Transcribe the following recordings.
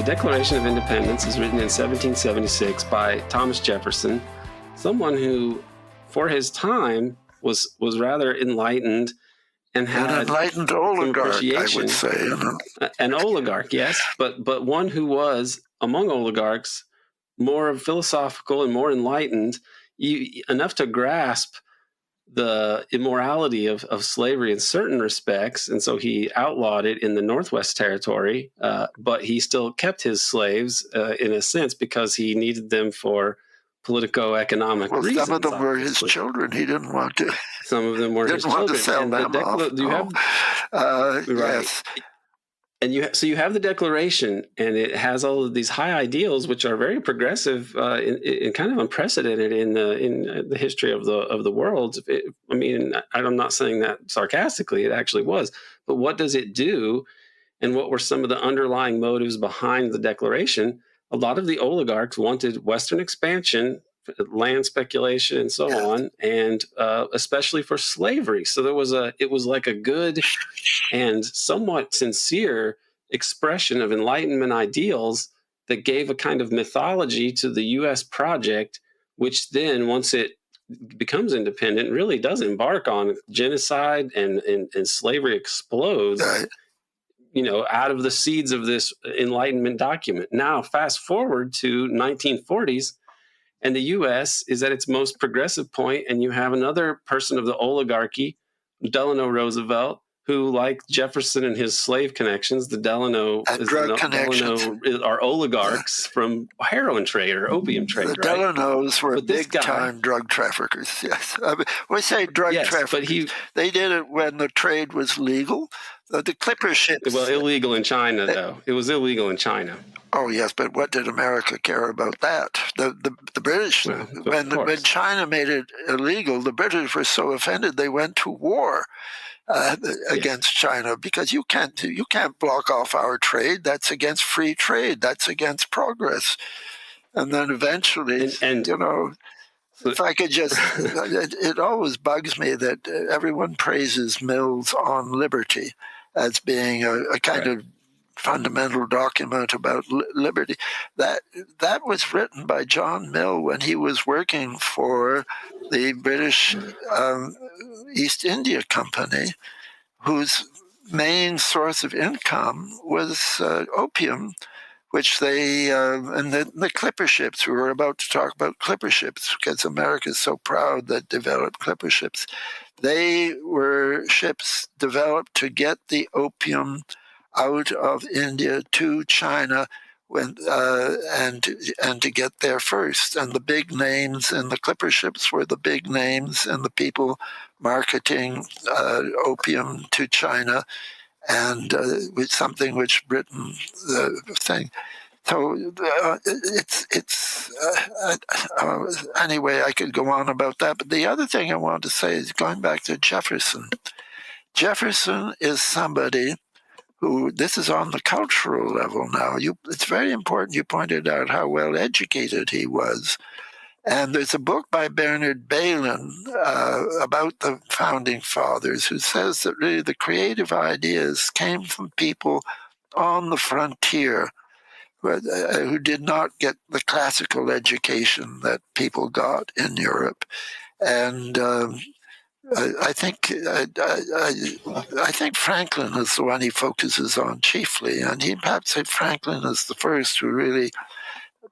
The Declaration of Independence is written in 1776 by Thomas Jefferson, someone who, for his time, was rather enlightened and had an enlightened oligarch, I would say. An oligarch, yes, but one who was, among oligarchs, more philosophical and more enlightened, enough to grasp the immorality of slavery in certain respects. And so he outlawed it in the Northwest Territory, but he still kept his slaves in a sense because he needed them for politico-economic reasons. Some of them were his children. He didn't want to. Some of them were his children. To sell them off. You have, right. Yes. And you have the Declaration, and it has all of these high ideals, which are very progressive and kind of unprecedented in the history of the world. I'm not saying that sarcastically; it actually was. But what does it do, and what were some of the underlying motives behind the Declaration? A lot of the oligarchs wanted Western expansion, land speculation, and so on, and especially for slavery. So it was like a good and somewhat sincere expression of Enlightenment ideals that gave a kind of mythology to the U.S. project, which then, once it becomes independent, really does embark on genocide and slavery explodes, out of the seeds of this Enlightenment document. Now, fast forward to 1940s, and the U.S. is at its most progressive point, and you have another person of the oligarchy, Delano Roosevelt, who, like Jefferson and his slave connections, the Delano are oligarchs from heroin trade or opium trade. The Delanos were big-time drug traffickers. Yes, we say drug traffickers. They did it when the trade was legal. The clipper ships. Well, illegal in China, though. It was illegal in China. Oh yes, but what did America care about that? The British, when China made it illegal, the British were so offended they went to war against China, because you can't block off our trade. That's against free trade. That's against progress. And then eventually, if I could just, it always bugs me that everyone praises Mill's On Liberty as being a kind of fundamental document about liberty. That was written by John Mill when he was working for the British East India Company, whose main source of income was opium, which they and the clipper ships. We were about to talk about clipper ships because America is so proud that developed clipper ships. They were ships developed to get the opium out of India to China, and to get there first. And the big names in the clipper ships were the big names and the people marketing opium to China, and with something which Britain thing. So anyway, I could go on about that. But the other thing I want to say is going back to Jefferson. Jefferson is somebody who, this is on the cultural level now. It's very important you pointed out how well educated he was. And there's a book by Bernard Bailyn about the Founding Fathers, who says that really the creative ideas came from people on the frontier who did not get the classical education that people got in Europe. And I think Franklin is the one he focuses on chiefly, and he perhaps said Franklin is the first who really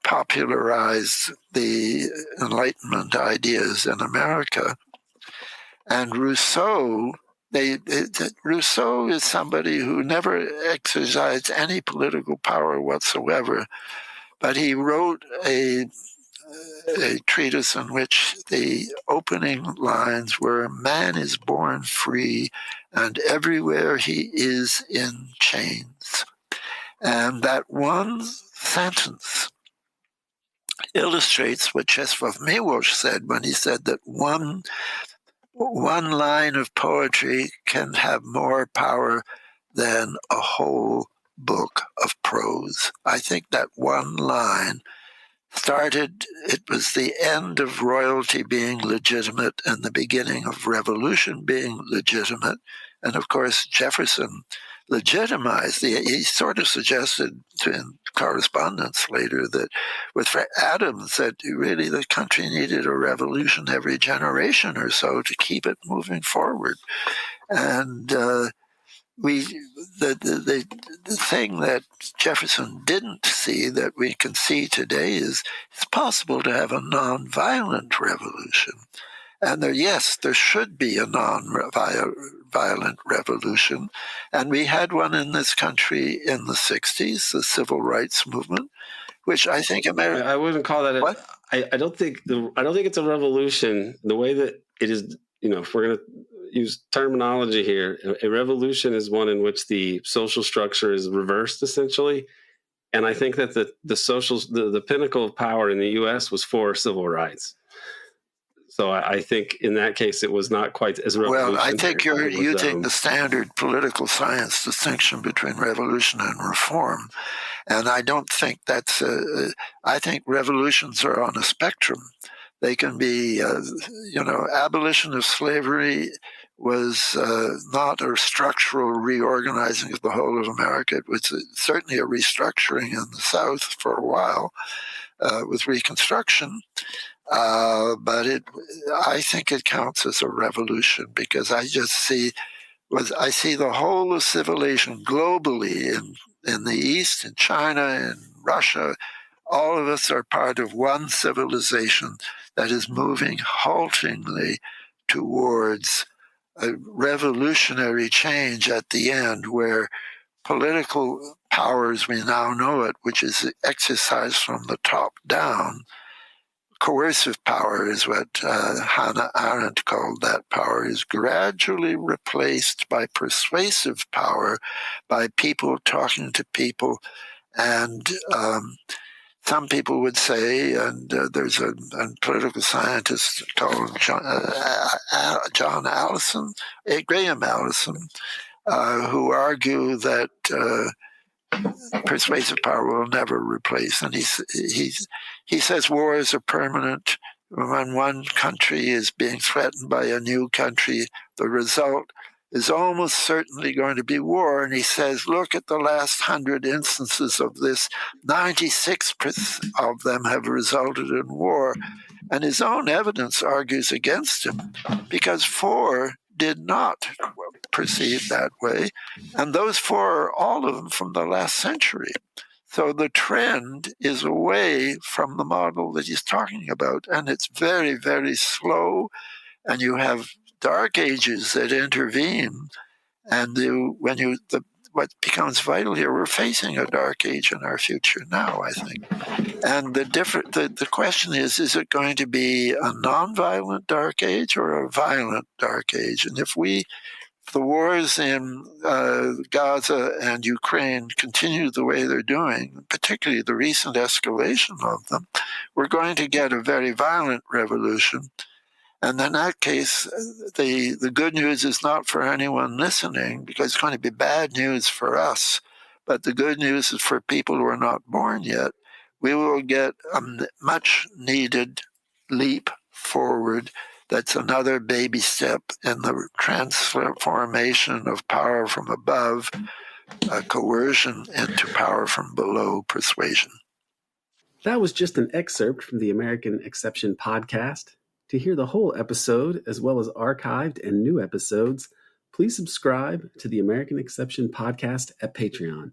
popularized the Enlightenment ideas in America. And Rousseau is somebody who never exercised any political power whatsoever, but he wrote a treatise in which the opening lines were, "Man is born free, and everywhere he is in chains." And that one sentence illustrates what Czesław Miłosz said when he said that one line of poetry can have more power than a whole book of prose. I think that one line it was the end of royalty being legitimate and the beginning of revolution being legitimate. And of course, Jefferson legitimized. He sort of suggested in correspondence later that with Adams that really the country needed a revolution every generation or so to keep it moving forward. And the thing that Jefferson didn't see that we can see today is it's possible to have a nonviolent revolution. And there should be a non-violent revolution. And we had one in this country in the 60s, the civil rights movement, which I think America... I wouldn't call that What? I don't think it's a revolution the way that it is. If we're going to use terminology here, a revolution is one in which the social structure is reversed essentially. And I think that the pinnacle of power in the U.S. was for civil rights. So I think in that case, it was not quite as revolutionary. Well, I think you're using the standard political science distinction between revolution and reform. And I don't think that's I think revolutions are on a spectrum. They can be, abolition of slavery was not a structural reorganizing of the whole of America. It was certainly a restructuring in the South for a while with Reconstruction. But I think it counts as a revolution because I see the whole of civilization globally in the East, in China, in Russia. All of us are part of one civilization that is moving haltingly towards a revolutionary change at the end where political power as we now know it, which is exercised from the top down, coercive power is what Hannah Arendt called that power, is gradually replaced by persuasive power, by people talking to people. And some people would say, and there's a political scientist called Graham Allison, who argue that persuasive power will never replace. And he says wars are permanent. When one country is being threatened by a new country, the result is almost certainly going to be war. And he says, look at the last 100 instances of this. 96% of them have resulted in war. And his own evidence argues against him because 4 did not proceed that way. And those 4 are all of them from the last century. So the trend is away from the model that he's talking about. And it's very, very slow. And you have dark ages that intervene. And what becomes vital here, we're facing a dark age in our future now, I think. And the question is it going to be a nonviolent dark age or a violent dark age? And if the wars in Gaza and Ukraine continue the way they're doing, particularly the recent escalation of them, we're going to get a very violent revolution. And in that case, the good news is not for anyone listening because it's going to be bad news for us. But the good news is for people who are not born yet. We will get a much needed leap forward. That's another baby step in the transformation of power from above, coercion, into power from below, persuasion. That was just an excerpt from the American Exception podcast. To hear the whole episode, as well as archived and new episodes, please subscribe to the American Exception podcast at Patreon.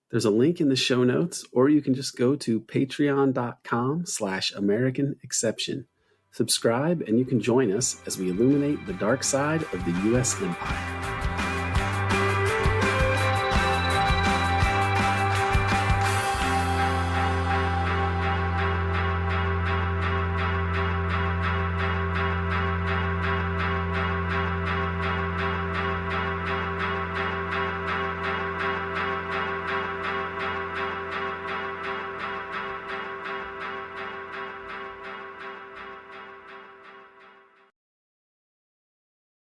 There's a link in the show notes, or you can just go to patreon.com/American Exception. Subscribe, and you can join us as we illuminate the dark side of the U.S. empire.